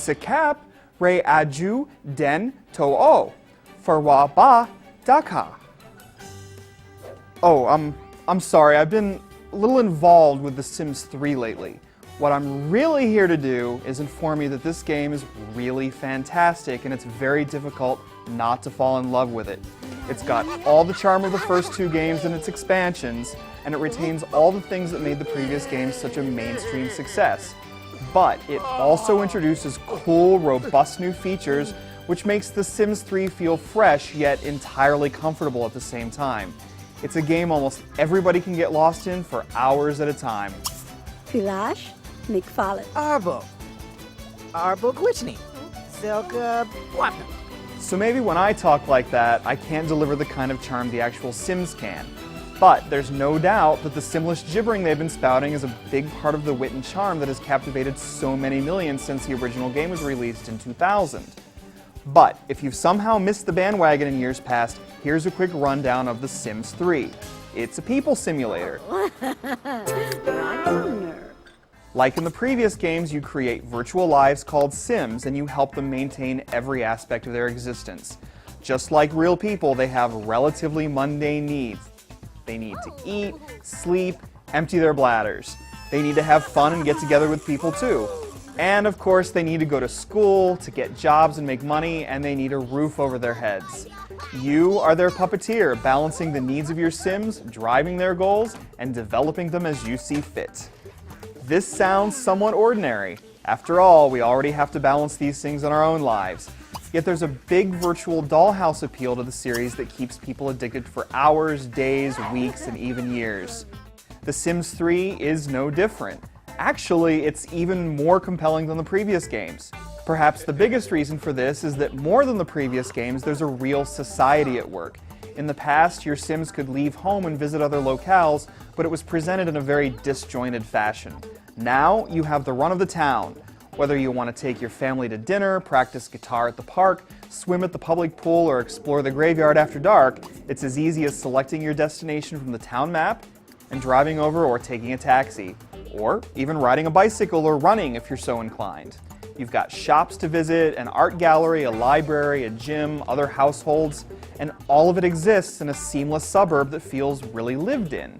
Sikap Re Aju Den To'o Farwa Ba Daka. Oh, I'm sorry, I've been a little involved with The Sims 3 lately. What I'm really here to do is inform you that this game is really fantastic and it's very difficult not to fall in love with it. It's got all the charm of the first two games and its expansions, and it retains all the things that made the previous games such a mainstream success. But it also introduces cool, robust new features, which makes The Sims 3 feel fresh yet entirely comfortable at the same time. It's a game almost everybody can get lost in for hours at a time. Filash, Nick Follett. Arbo Glitchny. Zelka Wapna. So maybe when I talk like that, I can't deliver the kind of charm the actual Sims can. But there's no doubt that the Simlish gibbering they've been spouting is a big part of the wit and charm that has captivated so many millions since the original game was released in 2000. But if you've somehow missed the bandwagon in years past, here's a quick rundown of The Sims 3. It's a people simulator. Like in the previous games, you create virtual lives called Sims, and you help them maintain every aspect of their existence. Just like real people, they have relatively mundane needs. They need to eat, sleep, empty their bladders. They need to have fun and get together with people too. And of course, they need to go to school, to get jobs and make money, and they need a roof over their heads. You are their puppeteer, balancing the needs of your Sims, driving their goals, and developing them as you see fit. This sounds somewhat ordinary. After all, we already have to balance these things in our own lives. Yet there's a big virtual dollhouse appeal to the series that keeps people addicted for hours, days, weeks, and even years. The Sims 3 is no different. Actually, it's even more compelling than the previous games. Perhaps the biggest reason for this is that more than the previous games, there's a real society at work. In the past, your Sims could leave home and visit other locales, but it was presented in a very disjointed fashion. Now, you have the run of the town. Whether you want to take your family to dinner, practice guitar at the park, swim at the public pool, or explore the graveyard after dark, it's as easy as selecting your destination from the town map and driving over or taking a taxi. Or even riding a bicycle or running if you're so inclined. You've got shops to visit, an art gallery, a library, a gym, other households, and all of it exists in a seamless suburb that feels really lived in.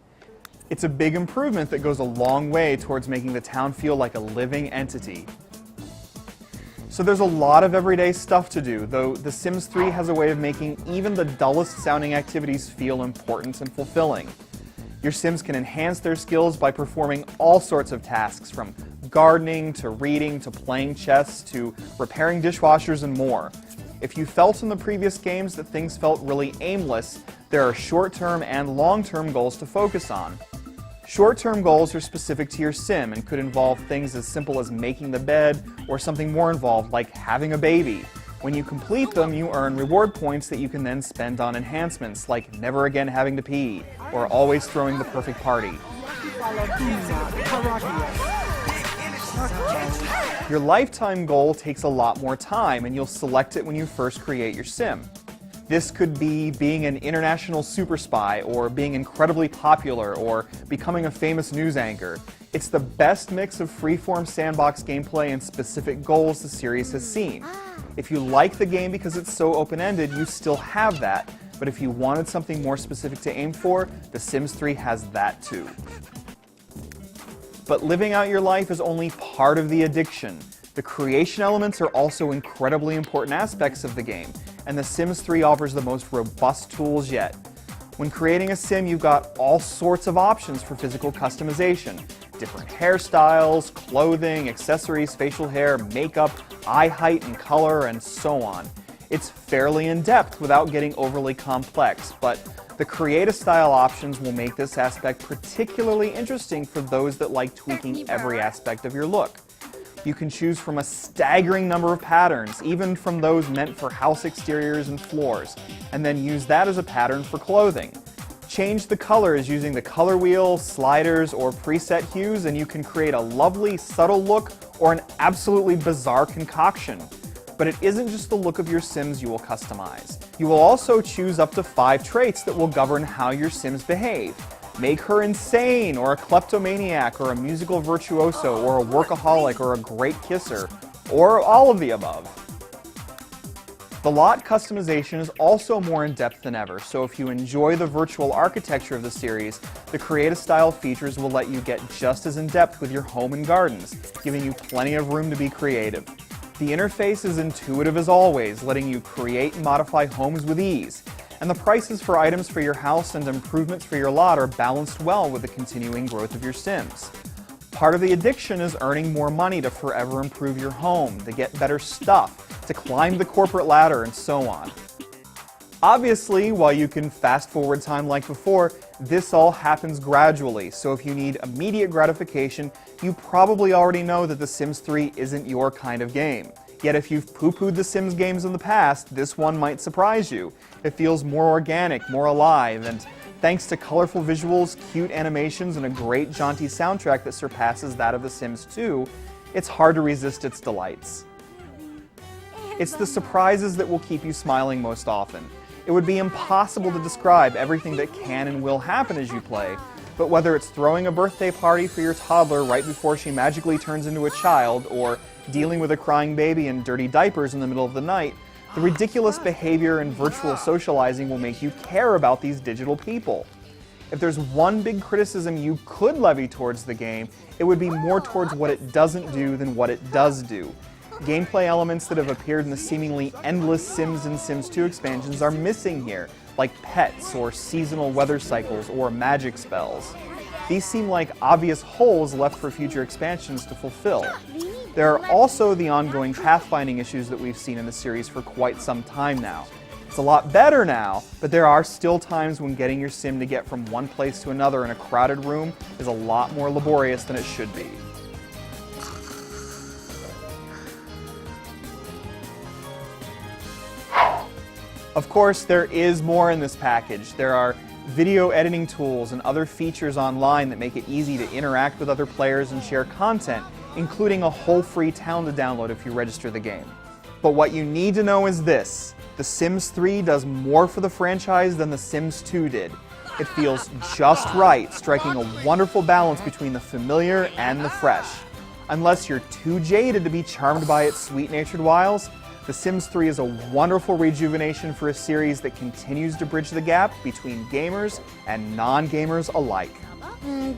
It's a big improvement that goes a long way towards making the town feel like a living entity. So there's a lot of everyday stuff to do, though The Sims 3 has a way of making even the dullest sounding activities feel important and fulfilling. Your Sims can enhance their skills by performing all sorts of tasks, from gardening, to reading, to playing chess, to repairing dishwashers and more. If you felt in the previous games that things felt really aimless, there are short-term and long-term goals to focus on. Short-term goals are specific to your Sim and could involve things as simple as making the bed, or something more involved like having a baby. When you complete them, you earn reward points that you can then spend on enhancements, like never again having to pee, or always throwing the perfect party. Your lifetime goal takes a lot more time, and you'll select it when you first create your Sim. This could be being an international super spy, or being incredibly popular, or becoming a famous news anchor. It's the best mix of freeform sandbox gameplay and specific goals the series has seen. If you like the game because it's so open-ended, you still have that, but if you wanted something more specific to aim for, The Sims 3 has that too. But living out your life is only part of the addiction. The creation elements are also incredibly important aspects of the game, and The Sims 3 offers the most robust tools yet. When creating a Sim, you've got all sorts of options for physical customization. Different hairstyles, clothing, accessories, facial hair, makeup, eye height and color, and so on. It's fairly in-depth without getting overly complex, but the creative style options will make this aspect particularly interesting for those that like tweaking every aspect of your look. You can choose from a staggering number of patterns, even from those meant for house exteriors and floors, and then use that as a pattern for clothing. Change the colors using the color wheel, sliders, or preset hues, and you can create a lovely, subtle look or an absolutely bizarre concoction. But it isn't just the look of your Sims you will customize. You will also choose up to 5 traits that will govern how your Sims behave. Make her insane, or a kleptomaniac, or a musical virtuoso, or a workaholic, or a great kisser. or all of the above. The lot customization is also more in-depth than ever, so if you enjoy the virtual architecture of the series, the Create a Style features will let you get just as in-depth with your home and gardens, giving you plenty of room to be creative. The interface is intuitive as always, letting you create and modify homes with ease, and the prices for items for your house and improvements for your lot are balanced well with the continuing growth of your Sims. Part of the addiction is earning more money to forever improve your home, to get better stuff, to climb the corporate ladder, and so on. Obviously, while you can fast forward time like before, this all happens gradually, so if you need immediate gratification, you probably already know that The Sims 3 isn't your kind of game. Yet if you've poo-pooed The Sims games in the past, this one might surprise you. It feels more organic, more alive, and thanks to colorful visuals, cute animations, and a great jaunty soundtrack that surpasses that of The Sims 2, it's hard to resist its delights. It's the surprises that will keep you smiling most often. It would be impossible to describe everything that can and will happen as you play, but whether it's throwing a birthday party for your toddler right before she magically turns into a child, or dealing with a crying baby in dirty diapers in the middle of the night, the ridiculous behavior and virtual socializing will make you care about these digital people. If there's one big criticism you could levy towards the game, it would be more towards what it doesn't do than what it does do. Gameplay elements that have appeared in the seemingly endless Sims and Sims 2 expansions are missing here, like pets or seasonal weather cycles or magic spells. These seem like obvious holes left for future expansions to fulfill. There are also the ongoing pathfinding issues that we've seen in the series for quite some time now. It's a lot better now, but there are still times when getting your Sim to get from one place to another in a crowded room is a lot more laborious than it should be. Of course, there is more in this package. There are video editing tools and other features online that make it easy to interact with other players and share content, including a whole free town to download if you register the game. But what you need to know is this: The Sims 3 does more for the franchise than The Sims 2 did. It feels just right, striking a wonderful balance between the familiar and the fresh. Unless you're too jaded to be charmed by its sweet-natured wiles, The Sims 3 is a wonderful rejuvenation for a series that continues to bridge the gap between gamers and non-gamers alike.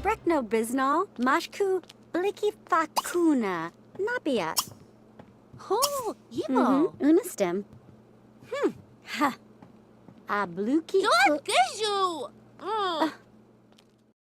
Brekno Biznal, Mashku, Bliki Fakuna, Nabiat. Oh, Yimo. Unistem. Ha. Abluki. Good, you.